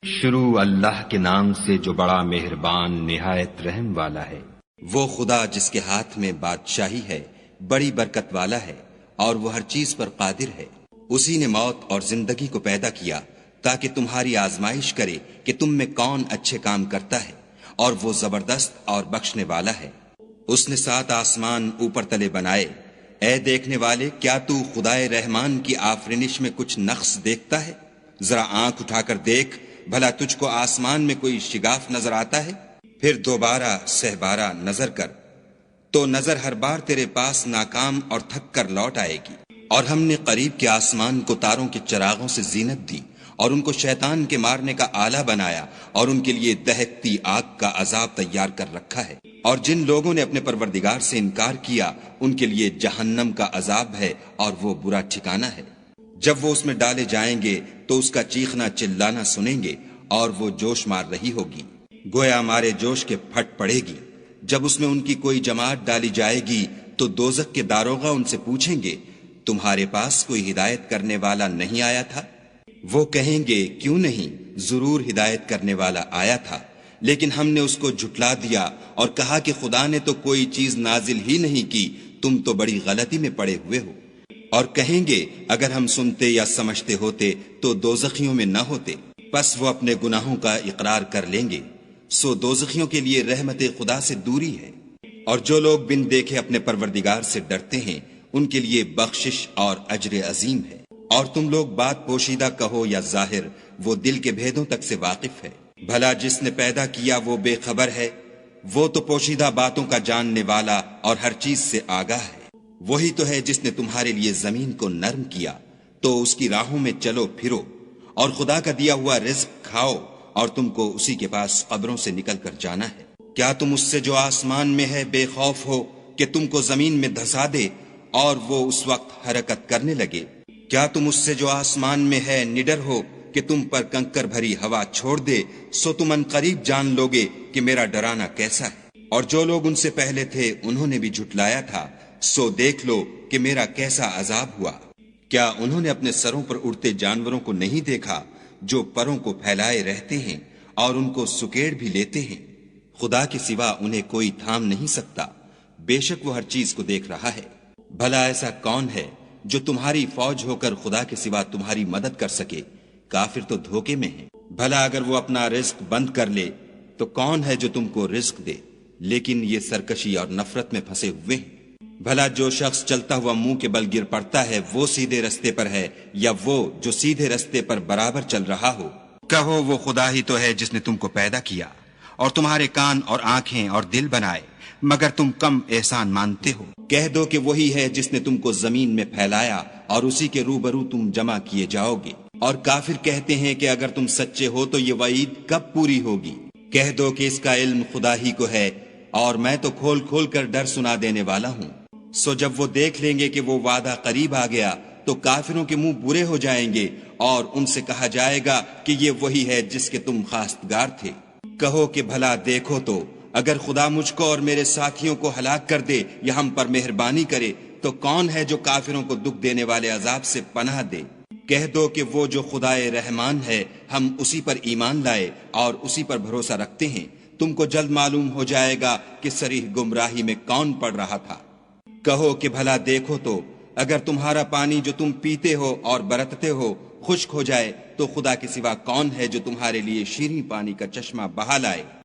شروع اللہ کے نام سے جو بڑا مہربان نہایت رحم والا ہے۔ وہ خدا جس کے ہاتھ میں بادشاہی ہے، بڑی برکت والا ہے، اور وہ ہر چیز پر قادر ہے۔ اسی نے موت اور زندگی کو پیدا کیا تاکہ تمہاری آزمائش کرے کہ تم میں کون اچھے کام کرتا ہے، اور وہ زبردست اور بخشنے والا ہے۔ اس نے 7 آسمان اوپر تلے بنائے۔ اے دیکھنے والے، کیا تو خدائے رحمان کی آفرینش میں کچھ نقص دیکھتا ہے؟ ذرا آنکھ اٹھا کر دیکھ، بھلا تجھ کو آسمان میں کوئی شگاف نظر آتا ہے؟ پھر دوبارہ سہبارہ نظر کر تو نظر ہر بار تیرے پاس ناکام اور تھک کر لوٹ آئے گی۔ اور ہم نے قریب کے آسمان کو تاروں کے چراغوں سے زینت دی، اور ان کو شیطان کے مارنے کا آلہ بنایا، اور ان کے لیے دہکتی آگ کا عذاب تیار کر رکھا ہے۔ اور جن لوگوں نے اپنے پروردگار سے انکار کیا، ان کے لیے جہنم کا عذاب ہے، اور وہ برا ٹھکانہ ہے۔ جب وہ اس میں ڈالے جائیں گے تو اس کا چیخنا چلانا سنیں گے، اور وہ جوش مار رہی ہوگی، گویا مارے جوش کے پھٹ پڑے گی۔ جب اس میں ان کی کوئی جماعت ڈالی جائے گی تو دوزخ کے داروغہ ان سے پوچھیں گے، تمہارے پاس کوئی ہدایت کرنے والا نہیں آیا تھا؟ وہ کہیں گے، کیوں نہیں، ضرور ہدایت کرنے والا آیا تھا، لیکن ہم نے اس کو جھٹلا دیا اور کہا کہ خدا نے تو کوئی چیز نازل ہی نہیں کی، تم تو بڑی غلطی میں پڑے ہوئے ہو۔ اور کہیں گے، اگر ہم سنتے یا سمجھتے ہوتے تو دوزخیوں میں نہ ہوتے۔ پس وہ اپنے گناہوں کا اقرار کر لیں گے، سو دوزخیوں کے لیے رحمت خدا سے دوری ہے۔ اور جو لوگ بن دیکھے اپنے پروردگار سے ڈرتے ہیں، ان کے لیے بخشش اور اجر عظیم ہے۔ اور تم لوگ بات پوشیدہ کہو یا ظاہر، وہ دل کے بھیدوں تک سے واقف ہے۔ بھلا جس نے پیدا کیا وہ بے خبر ہے؟ وہ تو پوشیدہ باتوں کا جاننے والا اور ہر چیز سے آگاہ ہے۔ وہی تو ہے جس نے تمہارے لیے زمین کو نرم کیا، تو اس کی راہوں میں چلو پھرو، اور خدا کا دیا ہوا رزق کھاؤ، اور تم کو اسی کے پاس قبروں سے نکل کر جانا ہے۔ کیا تم اس سے جو آسمان میں ہے بے خوف ہو کہ تم کو زمین میں دھسا دے اور وہ اس وقت حرکت کرنے لگے؟ کیا تم اس سے جو آسمان میں ہے نڈر ہو کہ تم پر کنکر بھری ہوا چھوڑ دے؟ سو تم ان قریب جان لوگے کہ میرا ڈرانا کیسا ہے۔ اور جو لوگ ان سے پہلے تھے انہوں نے بھی جھٹلایا تھا، سو دیکھ لو کہ میرا کیسا عذاب ہوا۔ کیا انہوں نے اپنے سروں پر اڑتے جانوروں کو نہیں دیکھا جو پروں کو پھیلائے رہتے ہیں اور ان کو سکیڑ بھی لیتے ہیں؟ خدا کے سوا انہیں کوئی تھام نہیں سکتا، بے شک وہ ہر چیز کو دیکھ رہا ہے۔ بھلا ایسا کون ہے جو تمہاری فوج ہو کر خدا کے سوا تمہاری مدد کر سکے؟ کافر تو دھوکے میں ہیں۔ بھلا اگر وہ اپنا رزق بند کر لے تو کون ہے جو تم کو رزق دے؟ لیکن یہ سرکشی اور نفرت میں پھنسے ہوئے ہیں۔ بھلا جو شخص چلتا ہوا منہ کے بل گر پڑتا ہے وہ سیدھے رستے پر ہے، یا وہ جو سیدھے رستے پر برابر چل رہا ہو؟ کہو، وہ خدا ہی تو ہے جس نے تم کو پیدا کیا اور تمہارے کان اور آنکھیں اور دل بنائے، مگر تم کم احسان مانتے ہو۔ کہہ دو کہ وہی ہے جس نے تم کو زمین میں پھیلایا اور اسی کے روبرو تم جمع کیے جاؤ گے۔ اور کافر کہتے ہیں کہ اگر تم سچے ہو تو یہ وعید کب پوری ہوگی؟ کہہ دو کہ اس کا علم خدا ہی کو ہے، اور میں تو کھول کھول کر ڈر سنا دینے والا ہوں۔ سو جب وہ دیکھ لیں گے کہ وہ وعدہ قریب آ گیا تو کافروں کے منہ برے ہو جائیں گے، اور ان سے کہا جائے گا کہ یہ وہی ہے جس کے تم خواستگار تھے۔ کہو کہ بھلا دیکھو تو، اگر خدا مجھ کو اور میرے ساتھیوں کو ہلاک کر دے یا ہم پر مہربانی کرے تو کون ہے جو کافروں کو دکھ دینے والے عذاب سے پناہ دے؟ کہہ دو کہ وہ جو خدائے رحمان ہے، ہم اسی پر ایمان لائے اور اسی پر بھروسہ رکھتے ہیں۔ تم کو جلد معلوم ہو جائے گا کہ صریح گمراہی میں کون پڑ رہا تھا۔ کہو کہ بھلا دیکھو تو، اگر تمہارا پانی جو تم پیتے ہو اور برتتے ہو خشک ہو جائے تو خدا کے سوا کون ہے جو تمہارے لیے شیریں پانی کا چشمہ بہا لائے؟